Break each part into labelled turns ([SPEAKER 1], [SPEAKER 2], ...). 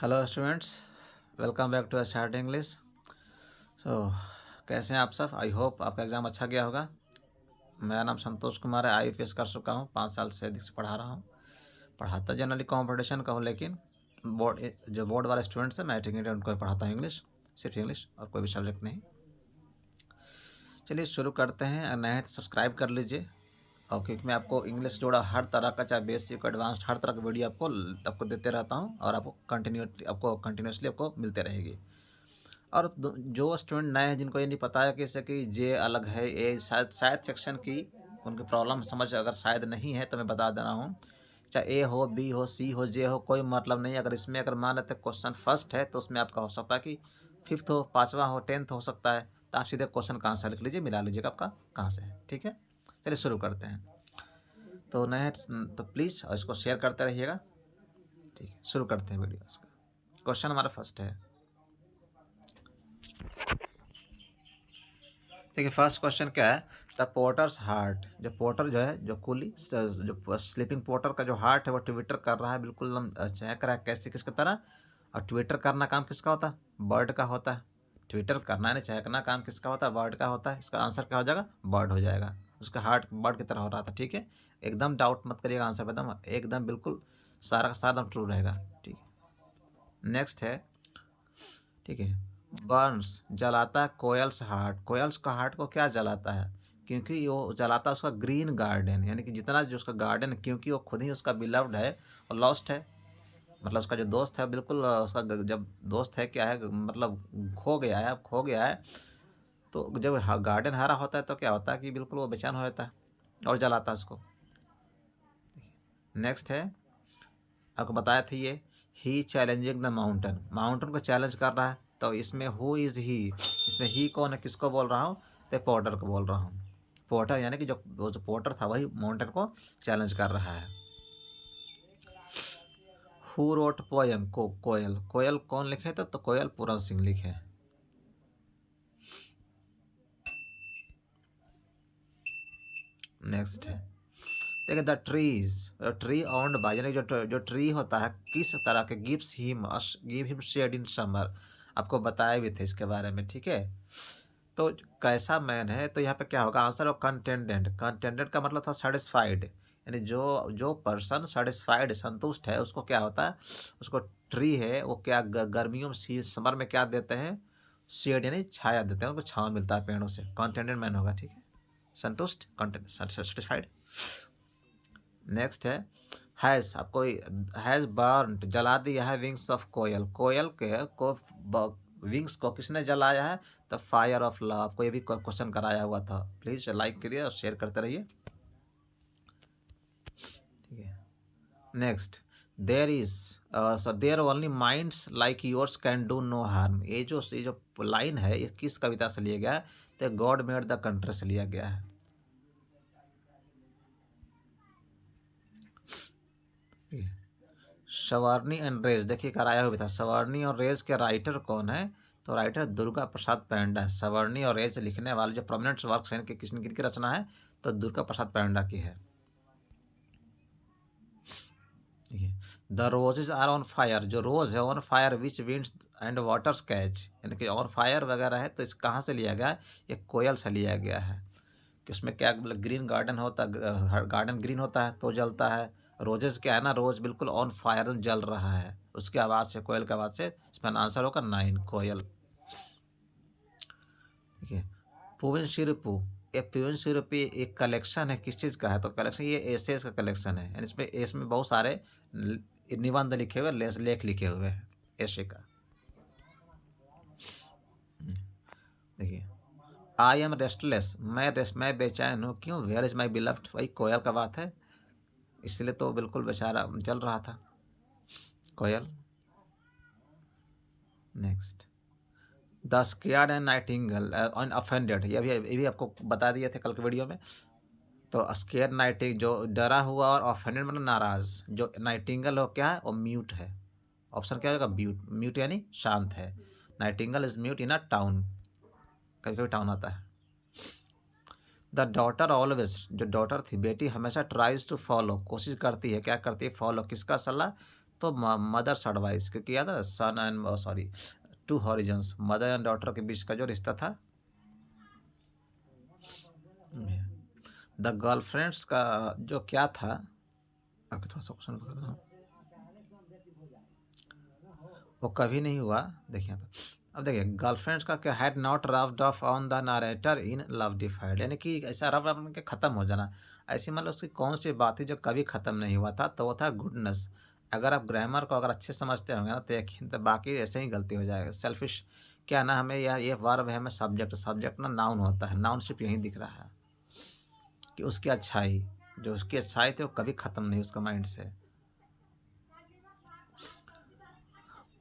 [SPEAKER 1] Hello students, welcome back to start English. So कैसे हैं आप सब? आई होप आपका एग्ज़ाम अच्छा गया होगा। मेरा नाम संतोष कुमार है। IAS कर चुका हूँ, 5 साल से अधिक से पढ़ा रहा हूँ। पढ़ाता जनरली कंपटीशन का हूँ, लेकिन बोर्ड वाले स्टूडेंट्स हैं, मैट्रिक इंटर उनको पढ़ाता हूँ इंग्लिश, सिर्फ इंग्लिश और कोई भी सब्जेक्ट नहीं। चलिए शुरू करते हैं। नए हैं तो सब्सक्राइब कर लीजिए, और क्योंकि मैं आपको इंग्लिश जोड़ा हर तरह का, चाहे बेसिक एडवांस्ड, हर तरह का वीडियो आपको देते रहता हूँ, और आपको कंटिन्यूसली आपको मिलते रहेगी। और जो स्टूडेंट नए हैं, जिनको ये नहीं पता है कि जैसे कि जे अलग है, ए शायद सेक्शन की उनकी प्रॉब्लम समझ अगर शायद नहीं है, तो मैं बता दे रहा हूँ। चाहे ए हो, बी हो, सी हो, जे हो, कोई मतलब नहीं। अगर इसमें अगर मान लेते क्वेश्चन फर्स्ट है, तो उसमें आपका हो सकता है कि फिफ्थ हो, पाँचवा हो, 10th हो सकता है। तो आप सीधे क्वेश्चन का आंसर लिख लीजिए, मिला लीजिएगा आपका कहाँ से है। ठीक है, चलिए शुरू करते हैं। तो नए तो प्लीज़ इसको शेयर करते रहिएगा। ठीक है, शुरू करते हैं वीडियो। क्वेश्चन हमारा फर्स्ट है। देखिए फर्स्ट क्वेश्चन क्या है। द पोर्टर्स हार्ट, जो पोर्टर जो है, जो कुली, जो स्लीपिंग पोर्टर का जो हार्ट है, वो ट्विटर कर रहा है, बिल्कुल चहक रहा है, कैसे, किसकी तरह। और ट्विटर करना काम किसका होता है? बर्ड का होता है। ट्विटर करना है, चहकना काम किसका होता है? बर्ड का होता है। इसका आंसर क्या हो जाएगा? बर्ड हो जाएगा। उसका हार्ट बर्ड की तरह हो रहा था। ठीक है, एकदम डाउट मत करिएगा आंसर पे, एकदम बिल्कुल सारा का सारा ट्रू रहेगा। ठीक है, नेक्स्ट है। ठीक है, बर्न्स जलाता है कोयल्स हार्ट। कोयल्स का हार्ट को क्या जलाता है? क्योंकि वो जलाता है उसका ग्रीन गार्डन, यानी कि जितना जो उसका गार्डन है, क्योंकि वो खुद ही उसका बिलव्ड है और लॉस्ट है। मतलब उसका जो दोस्त है, बिल्कुल उसका जब दोस्त है, क्या है, मतलब खो गया है, अब खो गया है। तो जब गार्डन हरा होता है, तो क्या होता है कि बिल्कुल वो बेचैन हो जाता है और जलाता है उसको। नेक्स्ट है, आपको बताया था ये, ही चैलेंजिंग द माउंटेन, माउंटेन को चैलेंज कर रहा है। तो इसमें हु इज़ ही, इसमें ही कौन है, किसको बोल रहा हूँ? तो पोर्टर को बोल रहा हूँ। पोर्टर यानी कि जो वो जो पोर्टर था, वही माउंटेन को चैलेंज कर रहा है। हु रोट पोयम को कोयल, कोयल कौन लिखे थे? तो कोयल पूरन सिंह लिखे। नेक्स्ट है, देखिए the trees, tree owned by, यानी जो ट्री होता है, किस तरह के, give him shade in summer. आपको बताए भी थे इसके बारे में। ठीक है, तो कैसा मैन है, तो यहाँ पे क्या होगा आंसर? और कंटेंडेंट, कंटेंडेंट का मतलब था सेटिस्फाइड, यानी जो जो पर्सन सेटिस्फाइड, संतुष्ट है, उसको क्या होता है? उसको ट्री है वो क्या गर्मियों में, समर में क्या देते हैं? शेड, यानी छाया देते हैं, उनको छाँव मिलता है पेड़ों से। कंटेंडेंट मैन होगा। ठीक है, संतुष्ट, कंटेंट, सेटिस्फाइड। नेक्स्ट है, हैज़, आपको हैज़ बर्न्ड, जला दिया है, विंग्स ऑफ कोयल, कोयल के को विंग्स को किसने जलाया है? The fire of love. आपको ये भी क्वेश्चन कराया हुआ था। प्लीज़ लाइक करिए और शेयर करते रहिए। ठीक है, next, there is, so there only minds like yours can do no harm. ये जो लाइन है, ये किस कविता से लिया गया है? तो गॉड मेड द कंट्री से लिया गया है। सवर्णी एंड रेज, देखिए कराया हुआ था। सवर्णी और रेज के राइटर कौन है? तो राइटर दुर्गा प्रसाद पैंडा है। सवर्णी और रेज लिखने वाले जो प्रोमिनेंट वर्क्स हैं, किसकी रचना है? तो दुर्गा प्रसाद पैंडा की है। The roses are on fire, जो रोज है on fire which winds and waters catch, यानी कि ऑन फायर वगैरह है, तो इस कहाँ से लिया गया है? ये कोयल से लिया गया है। कि उसमें क्या, मतलब ग्रीन गार्डन होता, गार्डन ग्रीन होता है तो जलता है। रोजेस क्या है ना, रोज बिल्कुल ऑन फायर जल रहा है, उसकी आवाज़ से, कोयल की आवाज़ से। इसमें आंसर होगा 9, कोयल। ठीक है, पुविन शिरपू, ये पुविन शिरपू एक कलेक्शन है, किस चीज़ का है? तो कलेक्शन ये एसेस का कलेक्शन है, यानी इसमें बहुत सारे निबंध लिखे हुए, लेख लिखे हुए हैं ऐसे का। देखिए, आई एम रेस्टलेस, मैं बेचैन हूँ, क्यों? वेयर इज माई बिलव्ड, वही कोयल का बात है, इसलिए तो बिल्कुल बेचारा जल रहा था, कोयल। Next, the scared and nightingale unoffended, ये भी आपको बता दिए थे कल के वीडियो में। तो स्केयर नाइटिंग, जो डरा हुआ, और ऑफेंडेड मतलब नाराज। जो नाइटिंगल हो क्या है? वो म्यूट है। ऑप्शन क्या होगा? म्यूट, म्यूट यानी शांत है। Nightingale is mute in a town, कभी कभी टाउन आता है। द डॉटर ऑलवेज, जो डॉटर थी, बेटी हमेशा ट्राइज टू फॉलो, कोशिश करती है, क्या करती है? फॉलो, किसका सलाह? तो मदर्स एडवाइस, क्योंकि याद है son and sorry to horizons, mother and daughter के बीच का जो रिश्ता था। द गर्लफ्रेंड्स का जो क्या था, आपके थोड़ा सा क्वेश्चन बता दूँ, वो कभी नहीं हुआ। देखिए यहाँ पे, अब देखिए गर्लफ्रेंड्स का क्या, had not rubbed off on the narrator in love defied, यानी कि ऐसा रब के ख़त्म हो जाना। ऐसी मतलब उसकी कौन सी बात थी जो कभी ख़त्म नहीं हुआ था, तो वो था गुडनेस। अगर आप ग्रामर को अगर अच्छे समझते होंगे ना, तो यकीन तो बाकी ऐसे ही गलती हो जाएगा। सेल्फिश क्या ना, हमें यह ये वर्ब है, हमें सब्जेक्ट, सब्जेक्ट ना नाउन होता है, नाउन सिर्फ यहीं दिख रहा है कि उसकी अच्छाई, जो उसकी अच्छाई थी वो कभी ख़त्म नहीं उसका माइंड से।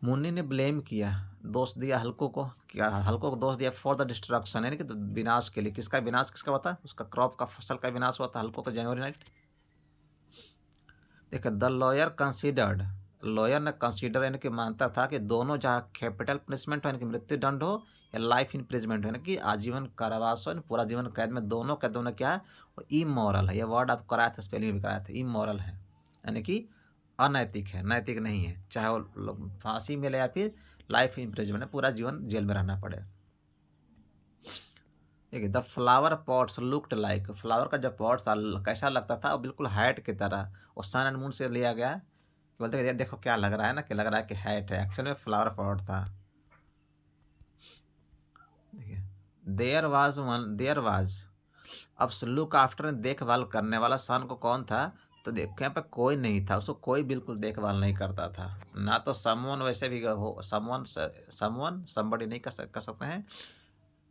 [SPEAKER 1] मुन्नी ने ब्लेम किया, दोष दिया हल्को को, क्या हल्को को दोष दिया फॉर द डिस्ट्रक्शन, यानी कि विनाश के लिए। किसका विनाश, किसका हुआ था, उसका क्रॉप का, फसल का विनाश हुआ था हल्को को जनवरी नाइट। देखिए द लॉयर कंसीडर्ड, लॉयर ने कंसीडर यानी कि मानता था कि दोनों, जहाँ कैपिटल पनिशमेंट हो यानी कि मृत्यु दंड हो, या लाइफ इम्प्रिजमेंट हो यानी कि आजीवन कारावास हो, पूरा जीवन कैद में, दोनों के दोनों क्या है, वो इमोरल है। ये वर्ड आप कराया था, स्पेलिंग भी कराया था, इमोरल है यानी कि अनैतिक है, नैतिक नहीं है। चाहे वो फांसी मिले या फिर लाइफ इम्प्रिजमेंट, पूरा जीवन जेल में रहना पड़े। देखिए the flower pots looked like, flower का जो पॉट्स कैसा लगता था, वो बिल्कुल हैट की तरह, वो सन एंड मून से लिया गया है। बोलते हैं देखो क्या लग रहा है ना, कि लग रहा है कि हैट है, एक्चुअल में फ्लावर पॉट था। देखिए देयर वाज, अब लुक आफ्टर, देखभाल करने वाला सन को कौन था, तो देखो यहाँ पे कोई नहीं था, उसको कोई बिल्कुल देखभाल नहीं करता था ना, तो समवन वैसे भी हो, समवन समबडी नहीं कर सकते हैं,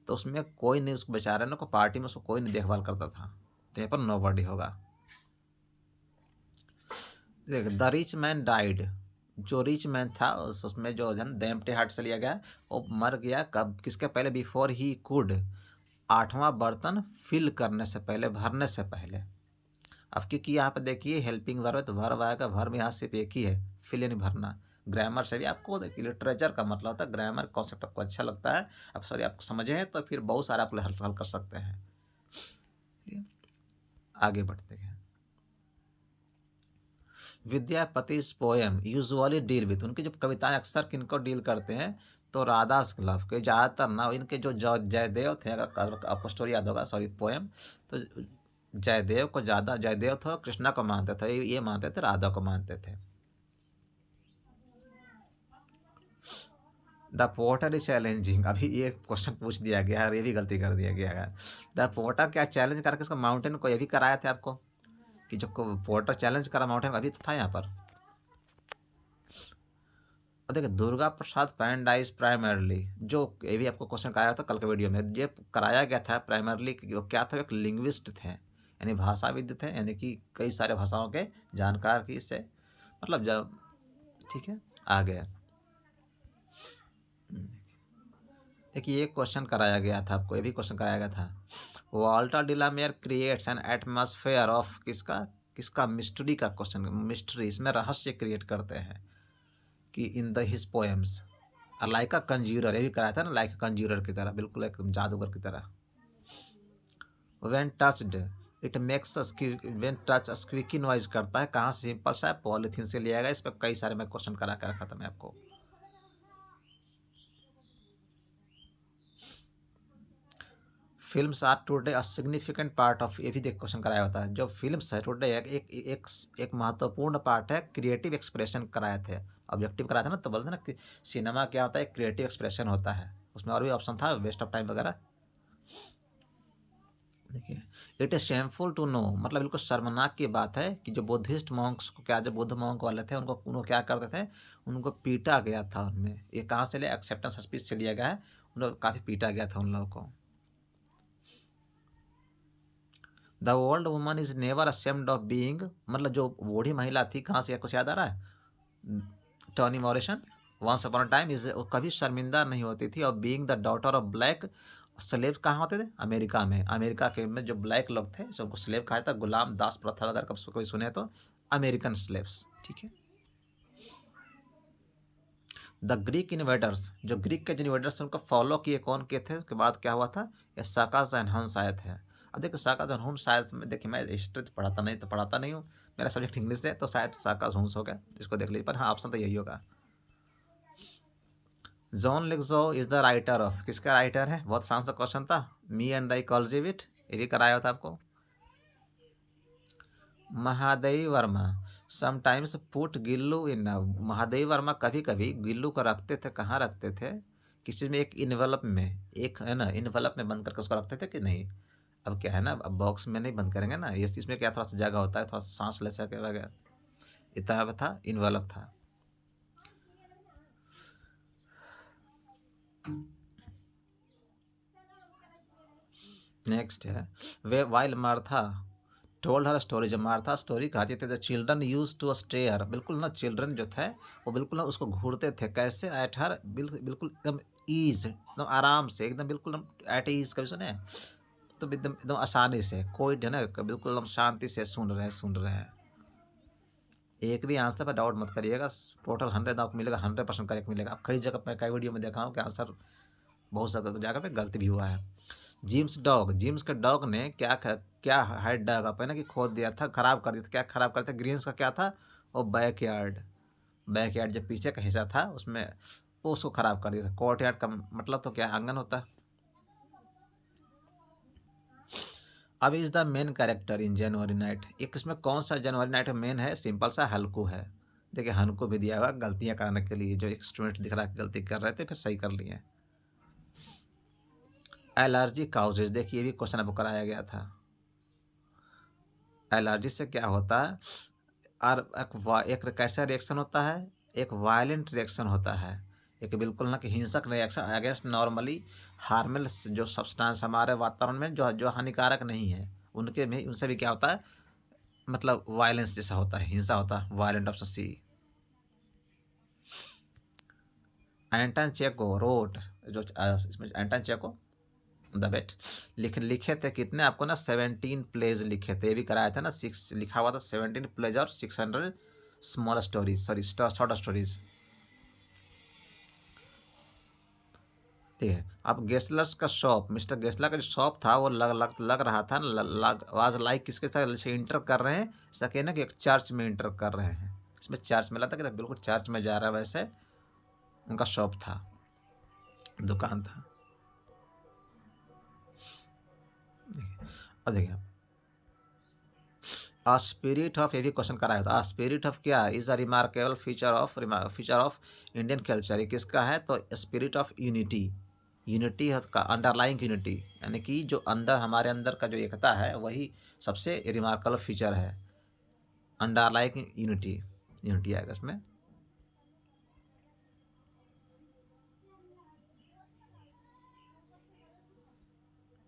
[SPEAKER 1] तो उसमें कोई नहीं, उसको बेचारे ने को पार्टी में उसको कोई नहीं देखभाल करता था, तो यहाँ पर नो बॉडी होगा। देख द रिच मैन डाइड, जो रिच मैन था उसमें जो जन एम्प्टी हार्ट से लिया गया, वो मर गया कब, किसके पहले, बिफोर ही कुड, आठवां बर्तन फिल करने से पहले, भरने से पहले। अब क्योंकि यहाँ पे देखिए हेल्पिंग वर्ब है, तो वर्ब आएगा, वर्ब यहाँ सिर्फ एक ही है, फिल यानी भरना। ग्रामर से भी आपको देखिए, लिटरेचर का मतलब होता है, ग्रामर कॉन्सेप्ट आपको अच्छा लगता है, अब सॉरी आप समझे हैं, तो फिर बहुत सारा आप हल कर सकते हैं। आगे बढ़ते हैं। Vidyapati poem usually deal with, उनकी जो कविताएं अक्सर किनको डील करते हैं, तो राधा लव के ज़्यादातर ना, इनके जो जयदेव थे, अगर आपको स्टोरी याद होगा, सॉरी पोएम, तो जयदेव को ज़्यादा, जयदेव थे कृष्णा को मानते थे, ये मानते थे राधा को मानते थे। द पोर्टर इज चैलेंजिंग, अभी ये क्वेश्चन पूछ दिया गया है और ये भी गलती कर दिया गया है। द पोर्टर क्या चैलेंज करके इसको माउंटेन को, ये भी कराया था आपको कि जो पोर्टर चैलेंज करा माउंटेन, अभी तो था यहाँ पर। और देखिए दुर्गा प्रसाद पैराडाइज प्राइमरली, जो ये भी आपको क्वेश्चन कराया था कल के वीडियो में, ये कराया गया था प्राइमरली, वो क्या था, एक लिंग्विस्ट थे, यानी भाषाविद थे, यानी कि कई सारे भाषाओं के जानकार की, इससे मतलब जब, ठीक है आ गया। देखिए ये क्वेश्चन कराया गया था आपको, ये भी क्वेश्चन कराया गया था। Walter de la Mare creates an atmosphere of, किसका, किसका, मिस्ट्री का क्वेश्चन, मिस्ट्री, इसमें रहस्य क्रिएट करते हैं कि in the his poems, like a conjurer, ये भी कराया था ना, लाइक अ कंज्यूरर की तरह, बिल्कुल एक जादूगर की तरह। When touched it makes when touch squeaky noise करता है, कहाँ से, सिंपल सा पॉलीथीन से लिया गया, इस पर कई सारे मैं क्वेश्चन करा कर रखा था मैं आपको। Films are today a significant part of, ये भी देख क्वेश्चन कराया होता है, जो फिल्म्स है टुडे एक महत्वपूर्ण पार्ट है, क्रिएटिव एक्सप्रेशन कराए थे, ऑब्जेक्टिव कराया था ना, तो बोलते हैं ना कि सिनेमा क्या होता है, क्रिएटिव एक्सप्रेशन होता है, उसमें और भी ऑप्शन था, वेस्ट ऑफ टाइम वगैरह। देखिए it is shameful to know, मतलब बिल्कुल शर्मनाक की बात है कि जो बुद्धिस्ट मॉन्क्स को, क्या जो बुद्ध मॉन्क वाले थे, उनको क्या करते थे, उनको पीटा गया था उनमें, ये कहाँ से लिया, एक्सेप्टेंस स्पीच से लिया गया है, उनको काफ़ी पीटा गया था उन लोगों को। The old woman is never ashamed of being, मतलब जो बूढ़ी महिला थी, कहाँ से, कुछ याद आ रहा है, Toni Morrison, once upon a time, is कभी शर्मिंदा नहीं होती थी, और being the daughter of black slave, कहाँ होते थे, अमेरिका में, अमेरिका के में जो ब्लैक लोग थे, सो उनको स्लेव कहा था, गुलाम दास प्रथा अगर कब कोई सुने तो, अमेरिकन स्लेव्स, ठीक है। द ग्रीक इन्वेडर्स, जो ग्रीक के जो इन्वेडर्स उनको फॉलो किए, कौन के थे, उसके बाद क्या हुआ था, ये साकास एंड हंस आए थे। अब देखिए साकास एंड हंस शायद में, देखिए मैं हिस्ट्री तो पढ़ाता नहीं हूँ, मेरा सब्जेक्ट इंग्लिश है तो शायद साका हूंस हो गया, इसको देख लीजिए, पर हाँ ऑप्शन तो यही होगा। जॉन लिग्जो इज द राइटर ऑफ, किसका राइटर है, बहुत आसान सा क्वेश्चन था। Me and the ecology bit, ये भी कराया था आपको। Mahadevi Verma sometimes put Gillu in, Mahadevi Verma कभी कभी गिल्लू को रखते थे, कहाँ रखते थे, किसी में एक इन्वेलप में, एक है ना इन्वेलप में बंद करके उसको रखते थे कि नहीं। अब क्या है ना, अब बॉक्स में नहीं बंद करेंगे ना, ये इसमें क्या थोड़ा सा जगह होता है, थोड़ा सा सांस ले सके वगैरह, इतना था, इन्वेलप था। नेक्स्ट है way while Martha told her story, जब मार्था स्टोरी कहती थी, the children used to stare, बिल्कुल ना चिल्ड्रन जो थे वो बिल्कुल ना उसको घूरते थे, कैसे, एट हर, बिल्कुल एकदम ईज, एकदम आराम से, एकदम बिल्कुल एट ईज, कभी सुने तो एकदम एकदम आसानी से, कोई है ना बिल्कुल एकदम शांति से सुन रहे हैं। एक भी आंसर पर डाउट मत करिएगा, टोटल 100 आपको मिलेगा, 100% करेक्ट मिलेगा। कई जगह मैं कई वीडियो में देखा हूँ कि आंसर बहुत सारी जगह पे गलती भी हुआ है। जिम्स डॉग, जिम्स के डॉग ने क्या हेड डॉग अपने कि खोद दिया था, खराब कर दिया था, क्या खराब कर दिया था, ग्रीन्स का क्या था वो बैकयार्ड, बैकयार्ड जो पीछे का हिस्सा था उसमें वो उसको खराब कर दिया था। कोर्टयार्ड का मतलब तो क्या आंगन होता है। अब is the main character in January night, एक इसमें कौन सा जनवरी नाइट मेन है, सिंपल सा हल्कू है। देखिए हल्कू भी दिया हुआ गलतियां करने के लिए, जो एक स्टूडेंट दिख रहा है गलती कर रहे थे फिर सही कर लिए। एलर्जी काउजेज, देखिए ये भी क्वेश्चन आपको कराया गया था। एलर्जी से क्या होता है, और एक कैसा रिएक्शन होता है, एक वायलेंट रिएक्शन होता है, एक बिल्कुल ना कि हिंसक रिएक्शन अगेंस्ट नॉर्मली हार्मल जो सब्सटेंस हमारे वातावरण में जो जो हानिकारक नहीं है, उनके में उनसे भी क्या होता है, मतलब वायलेंस जैसा होता है, हिंसा होता है, वायलेंट ऑप्शन सी। एंटन चेको रोट, जो इसमें एंटन चेको द बेट लिखे थे कितने, आपको ना 17 प्लेज लिखे थे, ये भी कराया था ना, 6 लिखा हुआ था, 17 प्लेज और 600 small stories, sorry short stories. ठीक है, अब गेस्लर्स का शॉप, मिस्टर गेस्लर का जो शॉप था वो लग रहा था, वाज लाइक किसके साथ से इंटर कर रहे हैं, ऐसा कहना कि एक चर्च में इंटर कर रहे हैं, इसमें चर्च मिला था कि बिल्कुल चर्च में जा रहा है, वैसे उनका शॉप था, दुकान था। और देखिए आ स्पिरिट ऑफ, ये भी क्वेश्चन कराया था, स्पिरिट ऑफ क्या is a remarkable feature of Indian culture, ये किसका है, तो स्पिरिट ऑफ यूनिटी, यूनिटी का अंडरलाइंग यूनिटी, यानी कि जो अंदर हमारे अंदर का जो एकता है वही सबसे रिमार्केबल फीचर है, अंडरलाइंग यूनिटी, यूनिटी आएगा इसमें।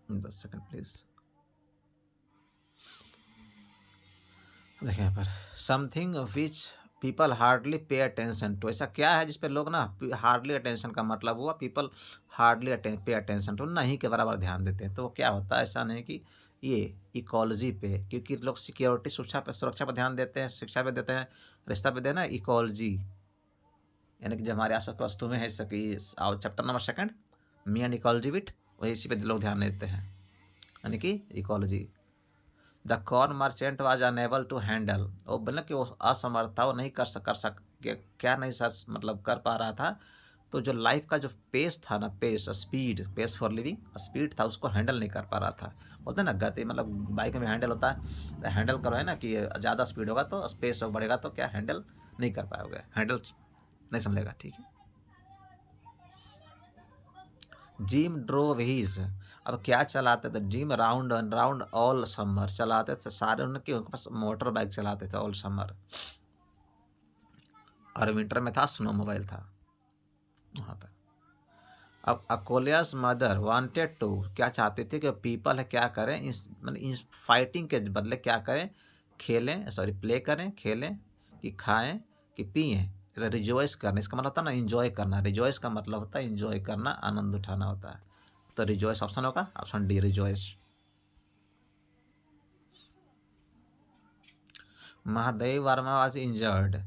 [SPEAKER 1] दस सेकंड प्लीज। देखिए यहाँ पर something which people hardly pay attention to, ऐसा क्या है जिस पे लोग ना हार्डली अटेंशन का मतलब हुआ people hardly pay attention to, नहीं के बराबर ध्यान देते हैं, तो क्या होता है, ऐसा नहीं कि ये इकोलॉजी पे, क्योंकि लोग सिक्योरिटी सुरक्षा पर ध्यान देते हैं, शिक्षा पे देते हैं, रिश्ता पे देना, इकोलॉजी यानी कि जो हमारे आसपास की वस्तुएं हैं, chapter number 2 me and ecology bit, वही इसी पे लोग ध्यान देते हैं, यानी कि ecology. The corn merchant was unable to handle, वो मतलब कि वो असमर्थ था, वो नहीं कर सक क्या नहीं सर मतलब कर पा रहा था, तो जो लाइफ का जो पेस था ना, पेस फॉर लिविंग स्पीड था, उसको हैंडल नहीं कर पा रहा था। बोलते हैं ना गति, मतलब बाइक में हैंडल होता है, हैंडल करो है ना कि ज़्यादा स्पीड होगा तो स्पेस बढ़ेगा तो क्या हैंडल नहीं कर पाओगे, हैंडल नहीं समझेगा, ठीक है। जिम ड्रोव हीज, अब क्या चलाते थे, gym round and round all summer, चलाते थे सारे, उनके पास मोटर बाइक चलाते थे ऑल समर, और विंटर में था स्नो मोबाइल था वहाँ पर। अब अकोलियास मदर वांटेड टू, क्या चाहते थे कि पीपल है क्या करें, इस फाइटिंग के बदले क्या करें, खेलें, सॉरी प्ले करें, खेलें, कि खाएं, कि पिएं, रिजॉइस करना, इसका मतलब होता है ना इंजॉय करना, रिजॉइस का मतलब होता है इंजॉय करना, आनंद उठाना होता है, तो रिजॉइस ऑप्शन होगा, option D rejoice. Mahadev Verma was injured,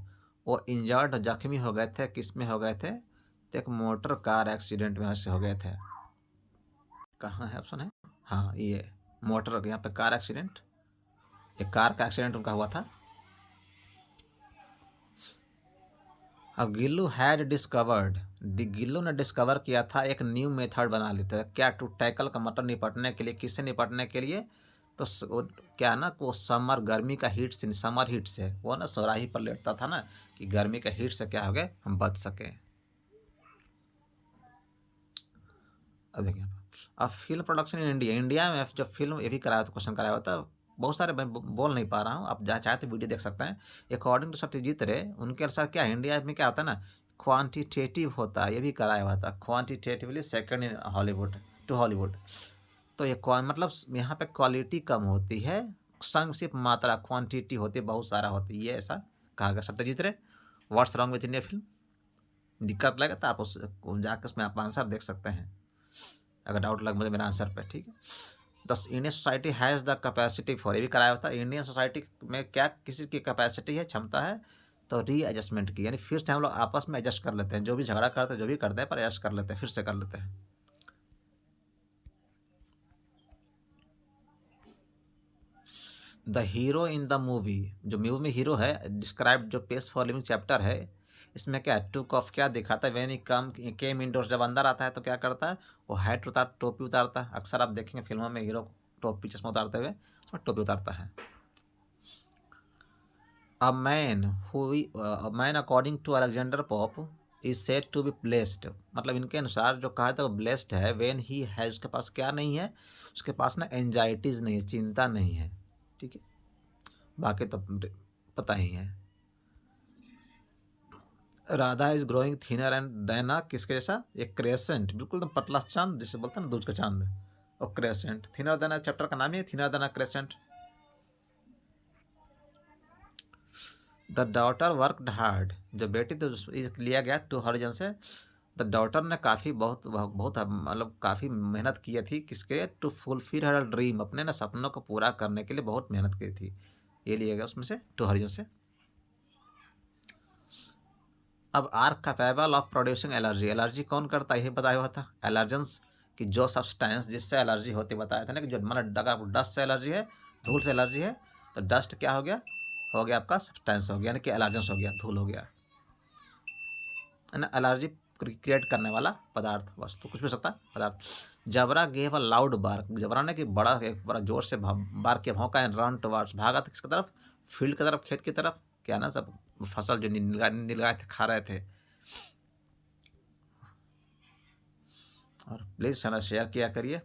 [SPEAKER 1] वो इंजर्ड जख्मी हो गए थे, किस में हो गए थे, तो एक मोटर कार एक्सीडेंट में से हो गए थे, कहाँ है ऑप्शन है, हाँ ये मोटर, यहाँ पे कार एक्सीडेंट, एक कार का एक्सीडेंट उनका हुआ था, अब गिल्लू हैड डिस्कवर्ड, गिल्लू ने डिस्कवर किया था एक न्यू मेथड बना लेते हैं क्या, टू टैकल का मतलब निपटने के लिए, किससे निपटने के लिए, तो क्या ना वो समर गर्मी का हीट से, समर हीट से, वो ना सुराही पर लेटता था ना कि गर्मी का हीट से क्या हो गए हम बच सके। अब देखिए, अब film production in India, India में जो फिल्म ये भी कराया था, क्वेश्चन कराया हुआ था बहुत सारे, मैं बोल नहीं पा रहा हूँ, आप जहाँ चाहे तो वीडियो देख सकते हैं। अकॉर्डिंग टू सत्यजीत रे, उनके अनुसार क्या इंडिया में क्या होता है ना, क्वांटिटेटिव होता है, ये भी कराया हुआ था, quantitatively second in Hollywood to Hollywood. तो ये मतलब यहाँ पे क्वालिटी कम होती है, संक्षिप्त मात्रा, क्वांटिटी होती है बहुत सारा होती है, ये ऐसा कहा गया सत्यजीत रे। What's wrong with India film, दिक्कत लगे तो आप उस जाकर उसमें आप आंसर देख सकते हैं अगर डाउट लगे मुझे मेरे आंसर पे, ठीक है। The Indian society has the capacity for, ये भी कराया होता है, इंडियन सोसाइटी में क्या किसी की कैपेसिटी है, क्षमता है, तो री एडजस्टमेंट की, यानी फिर से हम लोग आपस में एडजस्ट कर लेते हैं, जो भी झगड़ा करते हैं जो भी करते हैं पर एडजस्ट कर लेते हैं, फिर से कर लेते हैं। The hero in the movie, जो मूवी में हीरो है, डिस्क्राइब जो पेस फॉर लिविंग चैप्टर है, इसमें क्या है, टुक ऑफ क्या दिखाता है, व्हेन ही केम इंडोर्स, जब अंदर आता है तो क्या करता है, वो हैट टोपी उतारता है, अक्सर आप देखेंगे फिल्मों में हीरो टोपी चश्मा उतारते हुए, उसमें टोपी उतारता है। A man according to Alexander Pope is said to be blessed, मतलब इनके अनुसार जो कहा था वो ब्लेस्ड है, व्हेन ही है, उसके पास क्या नहीं है, उसके पास ना एंजाइटीज नहीं है, चिंता नहीं है, ठीक है, बाकी तो पता ही है। Radha is growing thinner and देना, किसके जैसा, एक क्रेसेंट, बिल्कुल एकदम पतला चांद जिसे बोलते हैं ना दूध का चांद, और क्रेसेंट, थिनर देना चैप्टर का नाम ही है, थिनर देना crescent. The daughter worked hard, जो बेटी तो लिया गया टू हरिजन से, द डॉटर ने काफ़ी बहुत बहुत मतलब काफ़ी मेहनत की थी, किसके, टू फुलफिल हर ड्रीम, अपने ना सपनों को पूरा करने के लिए बहुत मेहनत की थी, ये लिया गया उसमें से टू हरिजन से। अब are capable of producing allergy, allergy कौन करता है ये बताया हुआ था, एलर्जेंस की जो सब्सटेंस जिससे एलर्जी होती, बताया था ना कि जो मतलब अगर डस्ट से एलर्जी है, धूल से एलर्जी है, तो डस्ट क्या हो गया आपका सब्सटेंस हो गया, यानी कि एलर्जेंस हो गया, धूल हो गया, है ना, एलर्जी क्रिएट करने वाला पदार्थ, वस्तु कुछ भी सकता है पदार्थ। जबरा गेव अ लाउड बार्क, जबरा ने कि बड़ा जोर से बार के भौंका, रन टुवर्ड्स, भागा था किसकी तरफ, फील्ड की तरफ, खेत की तरफ, क्या ना सब फसल जो नीलगाय थे खा रहे थे। और प्लीज़ चैनल शेयर किया करिए,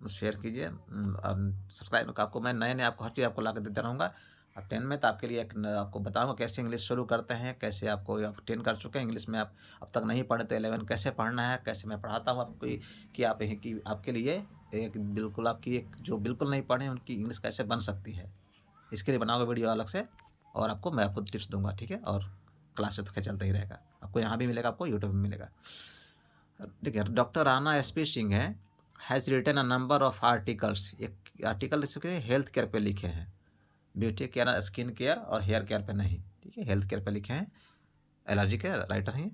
[SPEAKER 1] शेयर कीजिए, और सब्सक्राइब, आपको मैं नए नए आपको हर चीज़ आपको ला कर देता रहूँगा। अब 10 में तो आपके लिए आपको बताऊँगा कैसे इंग्लिश शुरू करते हैं, कैसे आपको, आप 10 कर चुके हैं इंग्लिश में, आप अब तक नहीं पढ़े तो 11 कैसे पढ़ना है, कैसे मैं पढ़ाता हूँ आपको, कि आप कि आपके लिए एक बिल्कुल आपकी एक जो बिल्कुल नहीं पढ़े उनकी इंग्लिश कैसे बन सकती है, इसके लिए बनाऊँगा वीडियो अलग से, और मैं आपको टिप्स दूँगा, ठीक है। और क्लासेस तो खैर चलता ही रहेगा, आपको यहाँ भी मिलेगा, आपको यूट्यूब में मिलेगा। देखिए डॉक्टर राणा एसपी सिंह है, has written a number of articles, एक आर्टिकल इसके हेल्थ केयर पे लिखे हैं, ब्यूटी केयर, स्किन केयर और हेयर केयर पे नहीं, ठीक है, हेल्थ केयर पे लिखे हैं, एलर्जी के राइटर हैं।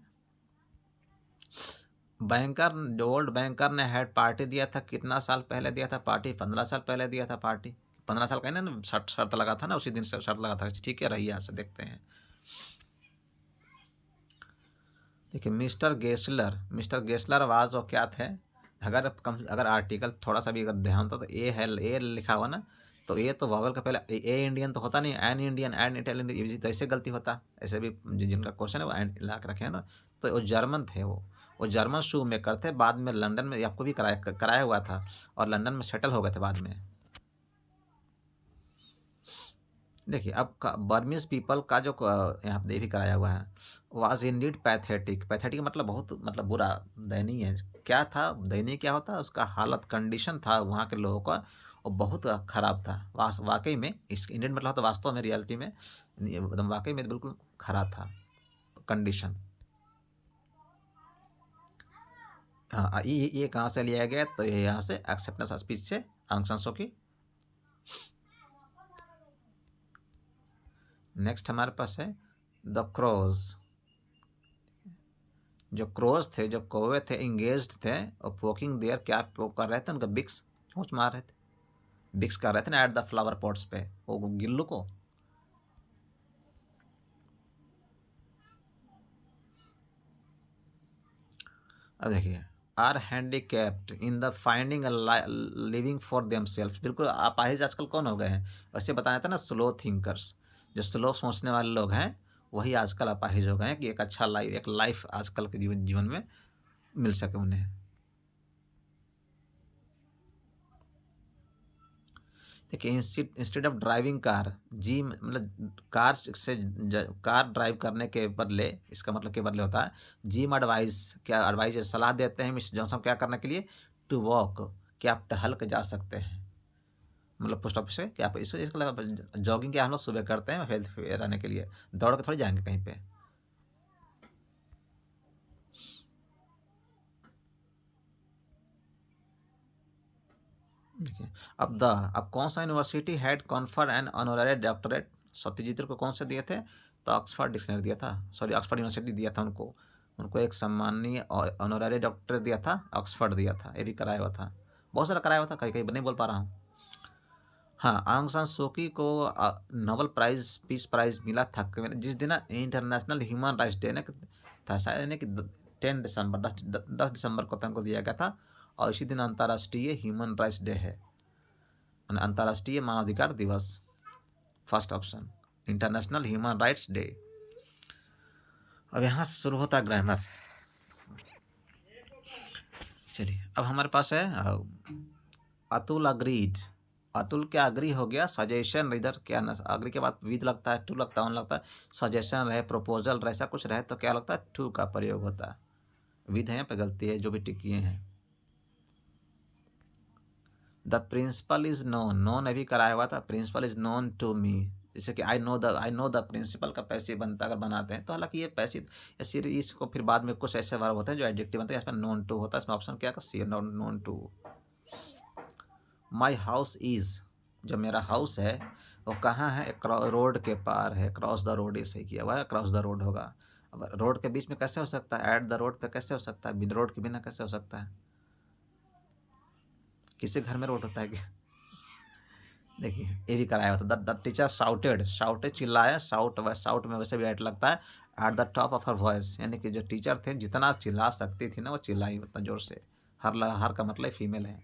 [SPEAKER 1] बैंकर, जो ओल्ड बैंकर ने हेड पार्टी दिया था, कितना साल पहले दिया था पार्टी, 15 साल पहले दिया था पार्टी, 15 साल का ना शर्त लगा था ना, उसी दिन शर्त लगा था, ठीक है, रही यहाँ से देखते हैं। देखिए मिस्टर गेस्लर आवाज़ और क्या थे, अगर आर्टिकल थोड़ा सा भी अगर ध्यान था तो ए है, ए लिखा हुआ ना, तो ए तो वावल का पहले ए इंडियन तो होता नहीं, एन इंडियन, एन इटालियन, ये तो ऐसे गलती होता, ऐसे भी जिनका क्वेश्चन है वो एन ला के रखे हैं ना, तो वो जर्मन थे, वो जर्मन शू मेकर थे, बाद में लंदन में आपको भी कराया हुआ था, और लंदन में सेटल हो गए थे बाद में। देखिए अब बर्मीज पीपल का जो यहाँ पे भी कराया हुआ है, वाज इंडीड पैथेटिक, पैथेटिक मतलब बहुत मतलब बुरा, दयनीय है, क्या था दयनीय, क्या होता है उसका हालत, कंडीशन था वहाँ के लोगों का, वो बहुत ख़राब था, वाकई में, इस इंडियन मतलब होता वास्तव में, रियलिटी में एकदम वाकई में बिल्कुल ख़राब था कंडीशन। हाँ, ये कहाँ से लिया गया, तो ये यहाँ से एक्सेप्टेंस स्पीच से, आंग सान सू की। नेक्स्ट हमारे पास है द क्रोज, जो क्रोज थे, जो कौवे थे, इंगेज्ड थे, और पोकिंग देयर, क्या पोक कर रहे थे, उनका बिक्स चोंच मार रहे थे, बिक्स कर रहे थे ना एट द फ्लावर पॉट्स पे, वो गिल्लू को। अब देखिए, are handicapped in the finding living for them self. बिल्कुल अपाहिज आजकल कौन हो गए हैं? वैसे बताया था ना, स्लो थिंकर्स, जो स्लो सोचने वाले लोग हैं वही आजकल अपाहिज हो गए हैं कि एक अच्छा लाइफ, एक लाइफ आजकल के जीवन में मिल सके उन्हें। देखिए, इंस्टेड ऑफ ड्राइविंग कार, जी मतलब कार ड्राइव करने के बदले, इसका मतलब के बदले होता है जिम एडवाइस, क्या एडवाइस सलाह देते हैं मिस जॉनसन क्या करने के लिए? टू वॉक, कि आप टहल के जा सकते हैं, मतलब पोस्ट ऑफिस से कि आप इसको जॉगिंग क्या हम लोग सुबह करते हैं हेल्थ रहने के लिए, दौड़ के थोड़ी जाएंगे कहीं पे। देखिए, अब कौन सा university had confer and honorary doctorate? Satyajit को कौन से दिए थे? तो ऑक्सफर्ड डिक्शनरी दिया था, सॉरी ऑक्सफर्ड यूनिवर्सिटी दिया था उनको। उनको एक सम्मानीय ऑनररी डॉक्टरेट दिया था, ऑक्सफर्ड दिया था, ये भी कराया हुआ था, बहुत सारा कराया हुआ था, कहीं कहीं नहीं बोल पा रहा हूँ। हाँ, आंग सान सूकी को नोबेल प्राइज, पीस प्राइज मिला था जिस दिन इंटरनेशनल ह्यूमन राइट्स डे ने था, शायद यानी कि 10 दिसंबर, 10 दिसंबर को उनको दिया गया था, और इसी दिन अंतर्राष्ट्रीय ह्यूमन राइट्स डे है, अंतर्राष्ट्रीय मानवाधिकार दिवस। First option, international human rights day. अब यहाँ शुरू होता है ग्रामर। चलिए, अब हमारे पास है अतुल अग्रीड। अतुल क्या अग्री हो गया? सजेशन इधर क्या ना, अग्री के बाद विद लगता है, टू लगता है, ऑन लगता है, सजेशन रहे, प्रपोजल रहे, ऐसा कुछ रहे तो क्या लगता है? टू का प्रयोग होता है। विद है यहाँ पे गलती है, जो भी टिक किए हैं। The principle is known, known अभी कराया हुआ था, principle is known to me, जैसे कि आई नो द प्रिंसिपल का पैसिव बनता अगर बनाते हैं तो, हालांकि ये पैसिव ऐसे इसको फिर बाद में कुछ ऐसे वर्ब होते हैं जो एडजेक्टिव बनते हैं, इसमें नोन टू होता है, इसमें ऑप्शन क्या का C, known to. My house is, जो मेरा हाउस है वो कहाँ है? रोड के पार है, क्रॉस द रोड, ये सही किया हुआ है, क्रॉस द रोड होगा। अब रोड के बीच में कैसे हो सकता है? एट द रोड पे कैसे हो सकता है? बिना रोड के बिना कैसे हो सकता है? किसी घर में रोड होता है क्या? देखिए, ये भी कराया होता। द टीचर शाउटेड, शाउटेड चिल्लाया, शाउट में वैसे भी एट लगता है, at the top of her voice, यानी कि जो टीचर थे जितना चिल्ला सकती थी ना वो चिल्लाई उतना जोर से। हर का मतलब फीमेल है।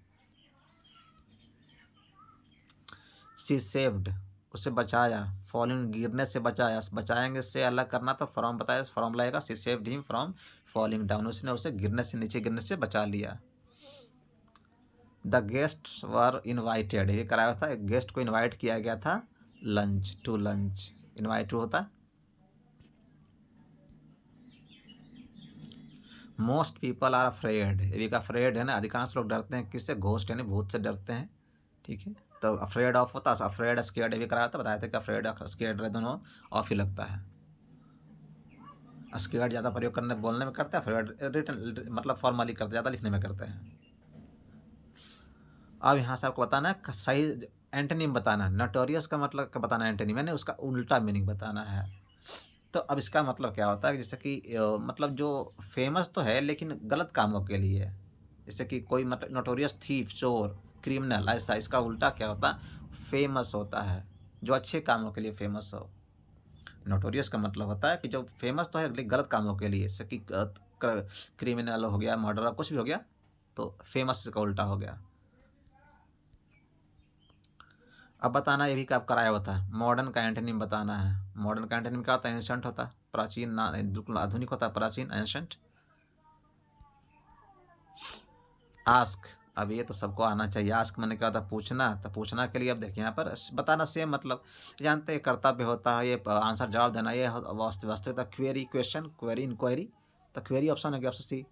[SPEAKER 1] सी सेव्ड, उसे बचाया, फॉलिंग गिरने से बचाया, बचाएंगे से अलग करना तो फ्रॉम बताया, फ्रॉम लगेगा, she saved him from falling down, उसने उसे गिरने से, नीचे गिरने से बचा लिया। द गेस्ट वर इन्वाइटेड, ये कराया था, एक गेस्ट को इन्वाइट किया गया था lunch, to lunch, invite to होता। मोस्ट पीपल आर अफ्रेड, ये का अफ्रेड है ना, अधिकांश लोग डरते हैं किससे? घोस्ट यानी भूत से डरते हैं, ठीक है। तो अफ्रेड ऑफ होता है, अफ्रेड स्केर्ड भी कराया था, बताया था कि अफ्रेड स्केर्ड रहे दोनों ऑफ ही लगता है। स्केर्ड ज़्यादा प्रयोग करने बोलने में करते हैं, अफ्रेड रिटन मतलब फॉर्मली करते, ज़्यादा लिखने में करते हैं। अब यहाँ से आपको बताना है सही एंटोनिम बताना, नोटोरियस का मतलब का बताना है एंटोनिम, यानी उसका उल्टा मीनिंग बताना है। तो अब इसका मतलब क्या होता है? जैसे कि मतलब जो फेमस तो है लेकिन गलत कामों के लिए, जैसे कि कोई मतलब नोटोरियस थीफ, चोर, क्रिमिनल, ऐसा, इसका उल्टा क्या होता है? फेमस होता है, जो अच्छे कामों के लिए फेमस हो। नोटोरियस का मतलब होता है कि जो फेमस तो है लेकिन गलत कामों के लिए, जैसे कि क्रिमिनल हो गया, मर्डर, कुछ भी हो गया, तो फेमस का उल्टा हो गया। अब बताना, ये भी कब कराया होता है, मॉडर्न का एंटोनिम बताना है। मॉडर्न का एंटोनिम क्या होता है? एंशंट होता है, प्राचीन, ना बिल्कुल आधुनिक होता है, प्राचीन, एंशंट। आस्क, अब ये तो सबको आना चाहिए, आस्क मैंने क्या होता है? पूछना, तो पूछना के लिए अब देखिए यहाँ पर बताना सेम मतलब जानते हैं, कर्तव्य होता है, ये आंसर जवाब देना, ये वास्तविकता, क्वेरी क्वेश्चन, क्वेरी इंक्वायरी, तो क्वेरी ऑप्शन है, option C.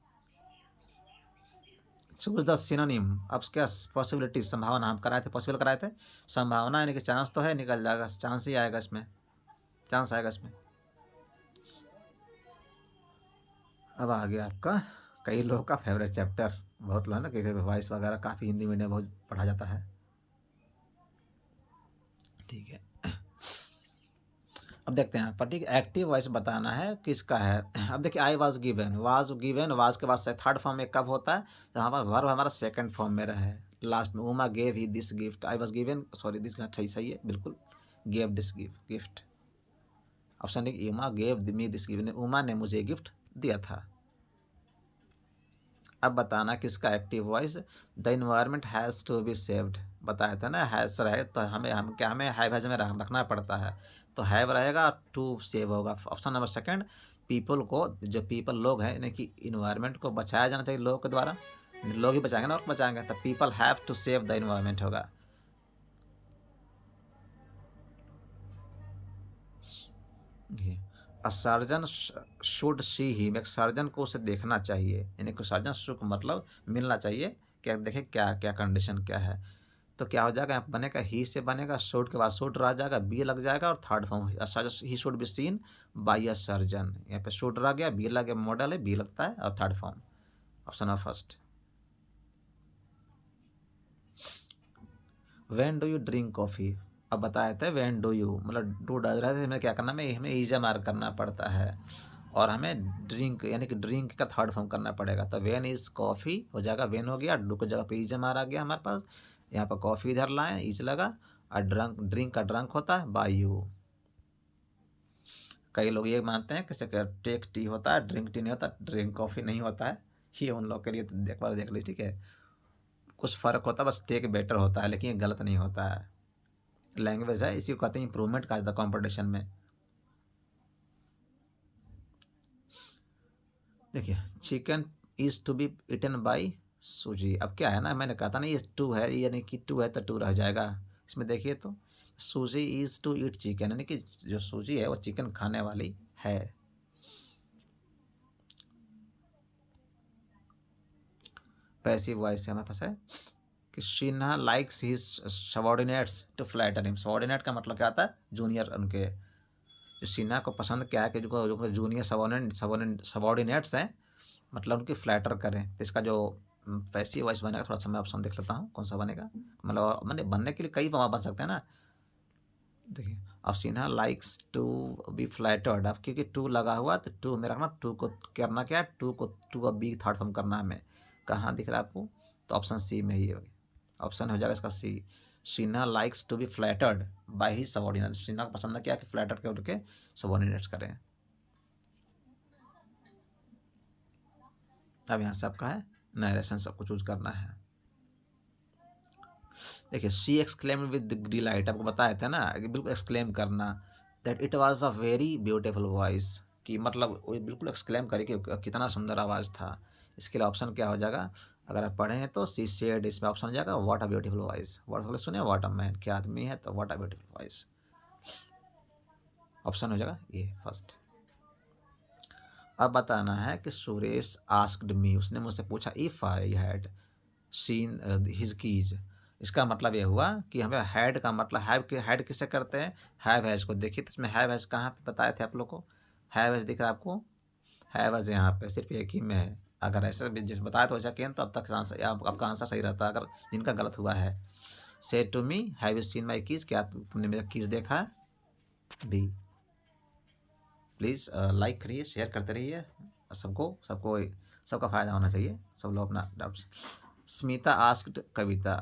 [SPEAKER 1] Choose the synonym, अब क्या? पॉसिबिलिटी, संभावना, हम कराए थे, पॉसिबल कराए थे, संभावना यानी कि चांस तो है, निकल जाएगा, चांस ही आएगा इसमें, चांस आएगा इसमें। अब आ गया आपका कई लोगों का फेवरेट चैप्टर, बहुत लोग है ना कि वॉइस वगैरह काफ़ी हिंदी मीडियम बहुत पढ़ा जाता है, ठीक है। अब देखते हैं पर्टिक एक्टिव वॉइस बताना है किसका है। अब देखिए, आई वाज गिवन, वाज के बाद से थर्ड फॉर्म में कब होता है? तो हमारा वर्ब हमारा सेकंड फॉर्म में रहे लास्ट में। Uma gave he this gift, I was given, sorry this, सही है बिल्कुल, गेव दिस गिफ्ट, ऑप्शन एक, Uma gave me this gift, Uma ने मुझे गिफ्ट दिया था। अब बताना किसका active voice, the environment has to be saved, बताया था ना, हैज़ रहे तो हमें हैव में रखना पड़ता है, तो हैव रहेगा, टू सेव होगा। ऑप्शन नंबर सेकंड, पीपल को, जो पीपल लोग हैं, यानी कि इन्वायरमेंट को बचाया जाना चाहिए लोगों के द्वारा, लोग ही बचाएंगे ना, और बचाएंगे, तो people have to save the environment होगा। A surgeon should see him, एक सर्जन को उसे देखना चाहिए, यानी कि सर्जन शुड मतलब मिलना चाहिए, क्या देखे क्या क्या कंडीशन क्या है। तो क्या हो जाएगा, यहाँ बनेगा ही से बनेगा, शुड के बाद शुड रह जाएगा, बी लग जाएगा, और third form he should be seen by a surgeon, यहाँ पे शुड रह गया, बी लगे, मॉडल है, बी लगता है, और थर्ड फॉर्म ऑप्शन है first. When do you drink coffee, अब बताए थे व्हेन डू यू मतलब डू डज रहे थे, हमें क्या करना है, हमें ईजा मार्क करना पड़ता है, और हमें ड्रिंक यानी कि ड्रिंक का थर्ड फॉर्म करना पड़ेगा, तो व्हेन इज कॉफ़ी हो जाएगा, व्हेन हो गया, डू की जगह पे ईजा मार आ गया हमारे पास, यहाँ पर कॉफ़ी इधर लाएं, ईज लगा, और ड्रिंक का ड्रंक होता है बाय यू। कई लोग ये मानते हैं कि टेक टी होता है, ड्रिंक टी नहीं होता, ड्रिंक कॉफ़ी नहीं होता है, ये उन लोग के लिए तो एक बार देख लीजिए, ठीक है, कुछ फ़र्क होता है, बस टेक बेटर होता है, लेकिन ये गलत नहीं होता है, लैंग्वेज है, इसी को कहते हैं इंप्रूवमेंट का कॉम्पिटिशन में। देखिए, chicken is to be eaten by Suzy, अब क्या है ना, मैंने कहा था ना ये टू है, यानी कि टू है तो टू रह जाएगा, इसमें देखिए तो सूजी इज टू ईट चिकन, यानी कि जो सूजी है वो चिकन खाने वाली है। पैसिव वॉइस से हमारे पास है कि Sinha likes his subordinates to flatter him, subordinate का मतलब क्या आता है, जूनियर उनके, जो सिन्हा को पसंद क्या है कि जो जूनियर सबॉर्डिनेट्स हैं, मतलब उनकी फ्लैटर करें, तो इसका जो पैसिव वॉइस बनेगा, थोड़ा सा मैं ऑप्शन देख लेता हूँ कौन सा बनेगा, मतलब मैंने बनने के लिए कई बन सकते हैं ना। देखिए, अब Sinha likes to be flattered, अब क्योंकि टू लगा हुआ तो टू में रखना, टू को करना क्या है, टू का बी थर्ड फॉर्म करना है हमें, कहाँ दिख रहा है आपको, तो ऑप्शन सी में ही ऑप्शन हो जाएगा इसका C. Sinha likes to be flattered by he subordinate, Sinha को पसंद है क्या कि फ्लैटर के उनके सबॉर्डिनेट्स करें। अब यहाँ से आपका है नरेशन, सबको चूज करना है। देखिए, शी एक्सक्लेम विद डिलाइट, आपको बताया था ना कि बिल्कुल एक्सक्लेम करना, that it was a very beautiful voice, कि मतलब वो बिल्कुल एक्सक्लेम करे कि कितना सुंदर आवाज़ था। इसके लिए ऑप्शन क्या हो जाएगा, अगर आप पढ़े हैं तो सी सेड, इसमें ऑप्शन हो जाएगा what a beautiful voice, word सुने व्हाट अ मैन, क्या आदमी है, तो what a beautiful voice option हो जाएगा ये फर्स्ट। अब बताना है कि सुरेश आस्क्ड मी, उसने मुझसे पूछा if I had seen his keys, इसका मतलब ये हुआ कि हमें हैड का मतलब हैड किसे करते हैं, हैव हैज को। देखिए तो इसमें हैव हैज कहाँ पे बताए थे आप लोग को, हैव हैज दिख रहा है आपको, हैव हैज यहाँ पे सिर्फ एक ही में है, अगर ऐसे भी जिस बताया तो ऐसा किया तो अब तक आंसर आपका आंसर सही रहता, अगर जिनका गलत हुआ है। Say to me have you seen my keys, क्या तुमने मेरा कीज देखा है, डी। प्लीज़ लाइक करिए, शेयर करते रहिए, सबको सबको सबका फ़ायदा होना चाहिए, सब लोग अपना doubts. Smita asked Kavita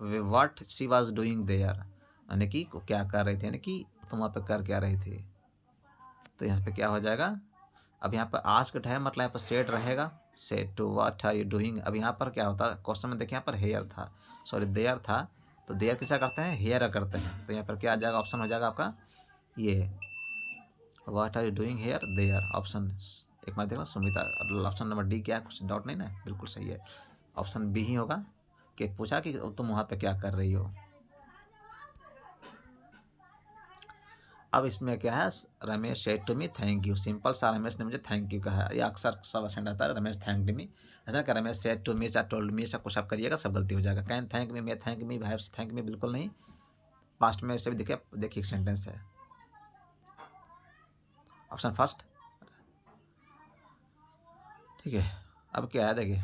[SPEAKER 1] what she was doing there, यानी कि क्या कर रही थी, यानी कि तुम वहाँ पे कर क्या रही थी, तो यहाँ पे क्या हो जाएगा, अब यहाँ पर आस्क्ड है मतलब यहाँ पर सेड रहेगा, said to what are you doing, अब यहाँ पर क्या होता है क्वेश्चन में देखिए यहाँ पर हेयर था, सॉरी देयर था, तो देयर किसा करते हैं, हेयर करते हैं, तो यहाँ पर क्या आ जाएगा, ऑप्शन हो जाएगा आपका ये what are you doing here there, option एक बार देखना सुमिता, ऑप्शन नंबर डी क्या है, कुछ डाउट नहीं ना, बिल्कुल सही है, ऑप्शन बी ही होगा, कि पूछा कि तुम वहाँ पे क्या कर रही हो। अब इसमें क्या है, Ramesh said to me thank you, simple सा रमेश ने मुझे थैंक यू कहा, ये अक्सर सब सेंड आता है रमेश थैंक मी, ऐसा क्या रमेश सेड टू मी या टोल्ड मी, सब कुछ आप करिएगा सब गलती हो जाएगा, can thank me, may thank me, भाई थैंक मी बिल्कुल नहीं, पास्ट में से भी देखिए सेंटेंस है, ऑप्शन फर्स्ट, ठीक है। अब क्या है देखिए,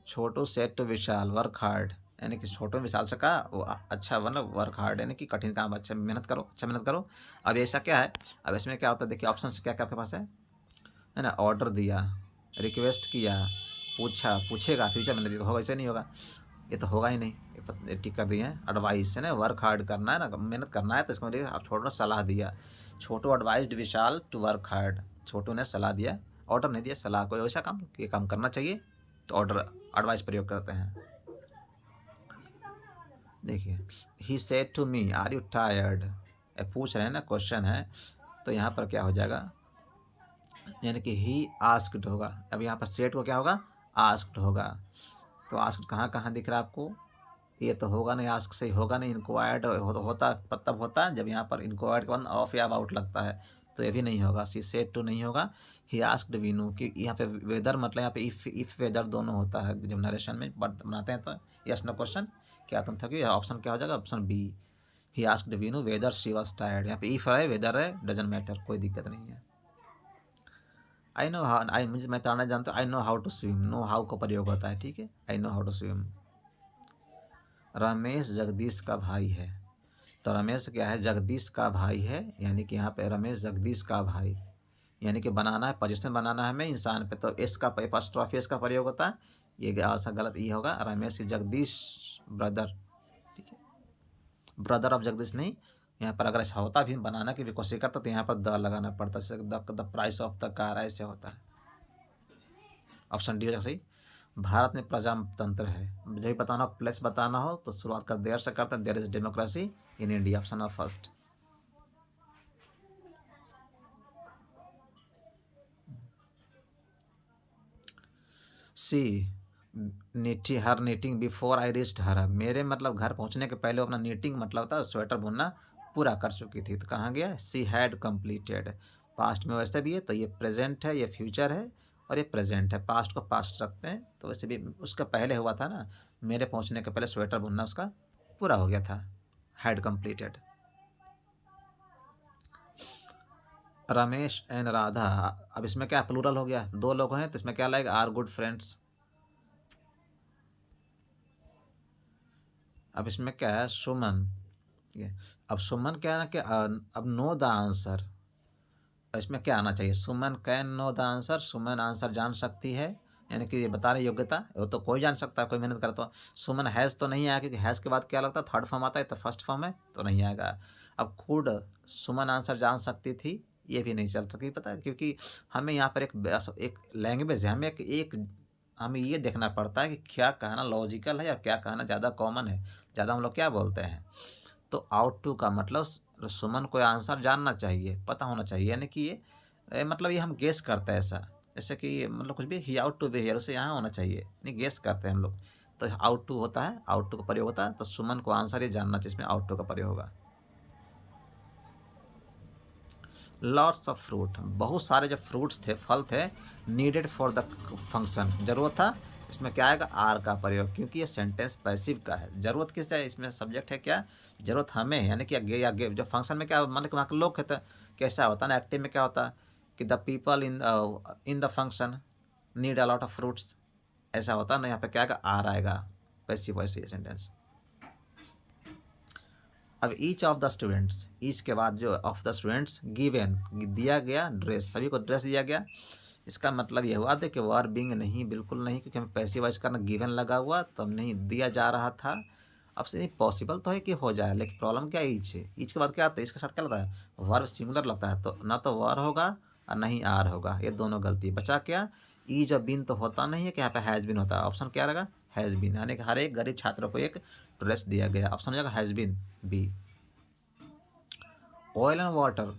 [SPEAKER 1] Chhotu set to Vishal work hard, यानी कि छोटू विशाल से कहा वो अच्छा मतलब वर्क हार्ड, यानी कि कठिन काम, अच्छा मेहनत करो, अच्छा मेहनत करो। अब ऐसा क्या है, अब इसमें क्या होता है देखिए, ऑप्शन क्या क्या आपके पास है ना, ऑर्डर दिया, रिक्वेस्ट किया, पूछा, पूछेगा, फ्यूचर में नहीं तो होगा, ऐसे नहीं होगा, ये तो होगा ही नहीं, टिक कर दिए हैं, एडवाइस है ना, वर्क हार्ड करना है ना, मेहनत करना है, तो इसको देखिए आप छोटू ने सलाह दिया, Chhotu advised Vishal to work hard, Chhotu ने सलाह दिया, ऑर्डर नहीं दिया, सलाह, कोई ऐसा काम ये काम करना चाहिए, ऑर्डर एडवाइस प्रयोग करते हैं। देखिए, he said to me are you tired, पूछ रहे हैं ना, क्वेश्चन है, तो यहाँ पर क्या हो जाएगा, यानी कि ही आस्क्ड होगा। अब यहाँ पर सेड को क्या होगा, आस्क्ड होगा। तो आस्क्ड कहाँ कहाँ दिख रहा है आपको, ये तो होगा नहीं, आस्क से होगा नहीं, इंक्वायर्ड होता तब होता जब यहाँ पर इंक्वायर्ड के बाद ऑफ या अबाउट लगता है, तो ये भी नहीं होगा। सी सेड टू नहीं होगा, ही आस्क्ड वीनू, कि यहाँ पे वेदर मतलब यहाँ पे इफ वेदर दोनों होता है जब नरेशन में बनाते हैं, तो यस नो क्वेश्चन, क्या तुम थकी, ऑप्शन क्या हो जाएगा, option B, he asked Vinu whether she was tired. यहाँ पे इफ है वेदर है, डजंट मैटर, कोई दिक्कत नहीं है। आई नो हाउ, मैं तैरना जानता हूँ, I know how to swim, know how का प्रयोग होता है, ठीक है, I know how to swim. Ramesh Jagdish का भाई है, तो रमेश क्या है, जगदीश का भाई है, यानी कि यहाँ पे रमेश जगदीश का भाई, यानी कि बनाना है, पोजीशन बनाना है हमें इंसान पे, तो एस का एपॉस्ट्रॉफी एस का प्रयोग होता है, ये ऐसा गलत ये होगा, रमेश जगदीश ब्रदर, ठीक है, ब्रदर ऑफ जगदीश नहीं, यहाँ पर अगर ऐसा होता भी बनाना की भी कोशिश करता तो यहाँ पर द लगाना पड़ता, जैसे the price of the car, ऐसे होता है। ऑप्शन डी हो जाएगा सही। भारत में प्रजातंत्र है, मुझे भी बताना हो, प्लेस बताना हो तो शुरुआत कर देर से करते हैं, there is democracy in India, option of first. She knitted her knitting before I reached her, मेरे मतलब घर पहुंचने के पहले अपना नीटिंग मतलब होता है स्वेटर बुनना पूरा कर चुकी थी, तो कहाँ गया, सी हैड कंप्लीटेड। पास्ट में वैसे भी है, तो ये प्रेजेंट है, ये फ्यूचर है, और ये प्रेजेंट है, पास्ट को पास्ट रखते हैं, तो वैसे भी उसका पहले हुआ था ना, मेरे पहुंचने के पहले स्वेटर बुनना उसका पूरा हो गया था, had completed. Ramesh and Radha, अब इसमें क्या प्लूरल हो गया, दो लोग हैं, तो इसमें क्या लगेगा, आर गुड फ्रेंड्स। अब इसमें क्या है, सुमन, ठीक है, अब सुमन क्या है ना कि अब नो द आंसर, इसमें क्या आना चाहिए, Suman can know the answer, Suman answer जान सकती है, यानी कि ये बता रही योग्यता, वो तो कोई जान सकता है, कोई मेहनत करता हो। सुमन हैज़ तो नहीं आया, क्योंकि हैज़ के बाद क्या लगता है, थर्ड फॉर्म आता है, तो फर्स्ट फॉर्म है, तो नहीं आएगा। अब खुद सुमन आंसर जान सकती थी, ये भी नहीं चल सकी, पता है, क्योंकि हमें यहाँ पर एक लैंग्वेज है, हमें हमें ये देखना पड़ता है कि क्या कहना लॉजिकल है या क्या कहना ज़्यादा कॉमन है। ज़्यादा हम लोग क्या बोलते हैं, तो आउट टू का मतलब सुमन को आंसर जानना चाहिए, पता होना चाहिए, यानी कि मतलब ये हम गेस करते हैं ऐसा, जैसे कि मतलब कुछ भी ही आउट टू बी हियर, उसे यहाँ होना चाहिए, नहीं गेस करते हैं हम लोग, तो आउट टू होता है, आउट टू का प्रयोग होता है, तो सुमन को आंसर ये जानना चाहिए, इसमें आउट टू का प्रयोग होगा। लॉट्स ऑफ फ्रूट, बहुत सारे जो फ्रूट्स थे, फल थे, नीडेड फॉर द फंक्शन, जरूरत था, इसमें क्या आएगा, आर का प्रयोग, क्योंकि ये सेंटेंस पैसिव का है, जरूरत किस है, इसमें सब्जेक्ट है क्या, जरूरत हमें, यानी कि जो फंक्शन में क्या मतलब कि वहाँ के लोग थे, कैसा होता है ना, एक्टिव में क्या होता है कि the people in the function need a lot of fruits, ऐसा होता है ना, यहाँ पे क्या आएगा, आर आएगा, पैसिव वॉइस ये सेंटेंस। अब each of the students, each के बाद जो ऑफ द स्टूडेंट्स, गिवन दिया गया ड्रेस, सभी को ड्रेस दिया गया, इसका मतलब ये हुआ था कि वर बिंग नहीं, बिल्कुल नहीं, क्योंकि हमें पैसिव वॉइस करना, गिवन लगा हुआ तो हम नहीं दिया जा रहा था। अब से पॉसिबल तो है कि हो जाए, लेकिन प्रॉब्लम क्या है, ईच है, ईच के बाद क्या आता है, इसके साथ क्या लगता है, वर्ब सिंगुलर लगता है, तो ना तो वर होगा और नहीं आर होगा, ये दोनों गलती। बचा क्या, ईज और बिन तो होता नहीं है, कि यहाँ पे हैज़ बिन होता है, ऑप्शन क्या रहेगा, हैज़ बिन, यानी कि हर एक गरीब छात्र को एक ड्रेस दिया गया, ऑप्शन हो जाएगा has been, B. Oil and water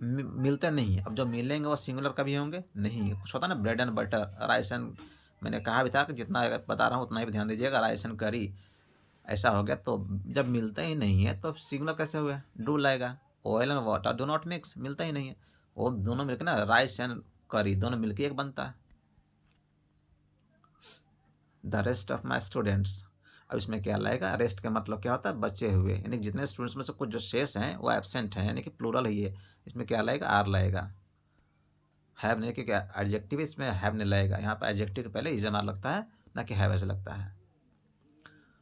[SPEAKER 1] मिलते नहीं है, अब जो मिलेंगे वो सिंगुलर कभी होंगे नहीं, कुछ होता है ना, bread and butter, rice and, मैंने कहा भी था कि जितना बता रहा हूँ उतना ही ध्यान दीजिएगा, राइस एंड करी, ऐसा हो गया, तो जब मिलते ही नहीं है तो सिंगुलर कैसे हुआ, डू लगेगा, oil and water do not mix, मिलता ही नहीं है, वो दोनों मिलकर ना, राइस एंड करी दोनों मिलकर एक बनता है। The rest of my students, अब इसमें क्या लगेगा, रेस्ट का मतलब क्या होता है, बचे हुए, यानी कि जितने स्टूडेंट्स में से कुछ जो शेष हैं वो एबसेंट हैं, यानी कि प्लूरल ही है, इसमें क्या लगेगा, आर लगेगा। हैव नहीं, क्योंकि एडजेक्टिव इसमें हैव नहीं लगेगा, यहाँ पर एडजेक्टिव के पहले इजमार लगता है, ना कि हैव ऐसे लगता है।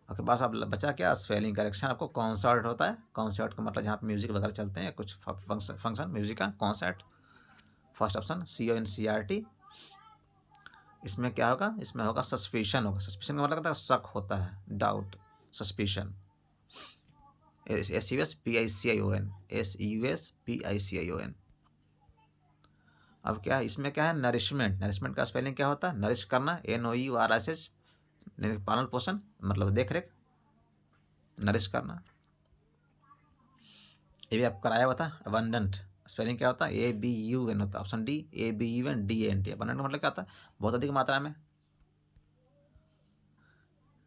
[SPEAKER 1] ओके, बस अब बचा क्या, स्पेलिंग करेक्शन, आपको कॉन्सर्ट होता है, कॉन्सर्ट का मतलब जहाँ पे म्यूजिक वगैरह चलते हैं, कुछ फंक्शन म्यूजिक का, कॉन्सर्ट, फर्स्ट ऑप्शन CONCRT। इसमें क्या होगा, इसमें होगा सस्पिशन, होगा, सस्पिशन का मतलब होता है शक होता है, डाउट, सस्पिशन, SUSPICION, SUSPICION। अब क्या है इसमें, क्या है नरिशमेंट। नरिशमेंट का स्पेलिंग क्या होता है, नरिश करना, NOURISH, पालन पोषण मतलब देख रेख, नरिश करना। ये भी आपको कराया हुआ था। अबंडेंट स्पेलिंग क्या होता है, ABUN होता है, ऑप्शन डी ABUNDANT। अबंडेंट मतलब क्या होता है, बहुत अधिक मात्रा में।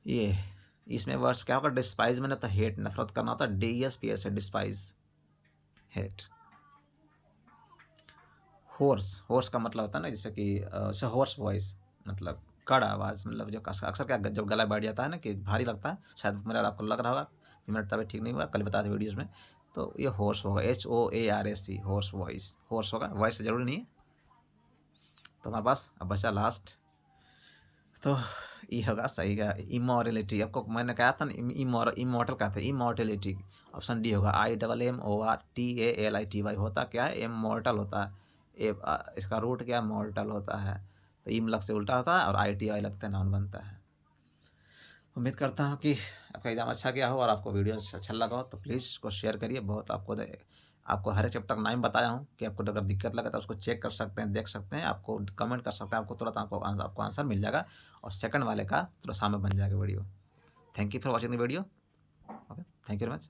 [SPEAKER 1] ये इसमें वर्ड्स क्या होगा, डिस्पाइज मैंने तो हेट, नफरत करना होता है, DSPS है, डिस्पाइज, हेट। होर्स, होर्स का मतलब होता है ना जैसे कि होर्स वॉइस, मतलब कड़ आवाज़, मतलब जो अक्सर क्या जब गला बैठ जाता है ना कि भारी लगता है, शायद मेरा आपको लग रहा होगा कि मेरा तबीयत ठीक नहीं हुआ, कल बता दें वीडियोज़ में, तो ये होर्स होगा, HOARS, होर्स वॉइस, होर्स होगा, वॉइस ज़रूरी नहीं है। तो हमारे पास अब बचा लास्ट, तो ये होगा सही का इमोरलिटी। आपको मैंने कहा था ना इमोर्टल का था, इमोर्टलिटी, ऑप्शन डी होगा, IMMORTALITY। होता क्या है, इमोर्टल होता है, इसका रूट क्या मॉर्टल होता है, तो इम लग से उल्टा होता है और ITY लगता है, नाउन बनता है। उम्मीद करता हूँ कि आपका एग्ज़ाम अच्छा गया हो और आपको वीडियो अच्छा लगा हो, तो प्लीज़ इसको शेयर करिए। बहुत आपको हर एक चैप्टर 9 बताया हूँ कि आपको अगर दिक्कत लगे तो उसको चेक कर सकते हैं, देख सकते हैं, आपको कमेंट कर सकते हैं, आपको तुरंत आपको आंसर मिल जाएगा, और सेकंड वाले का तुरंत सामने बन जाएगा video. Thank you for watching the video. Okay, thank you very much.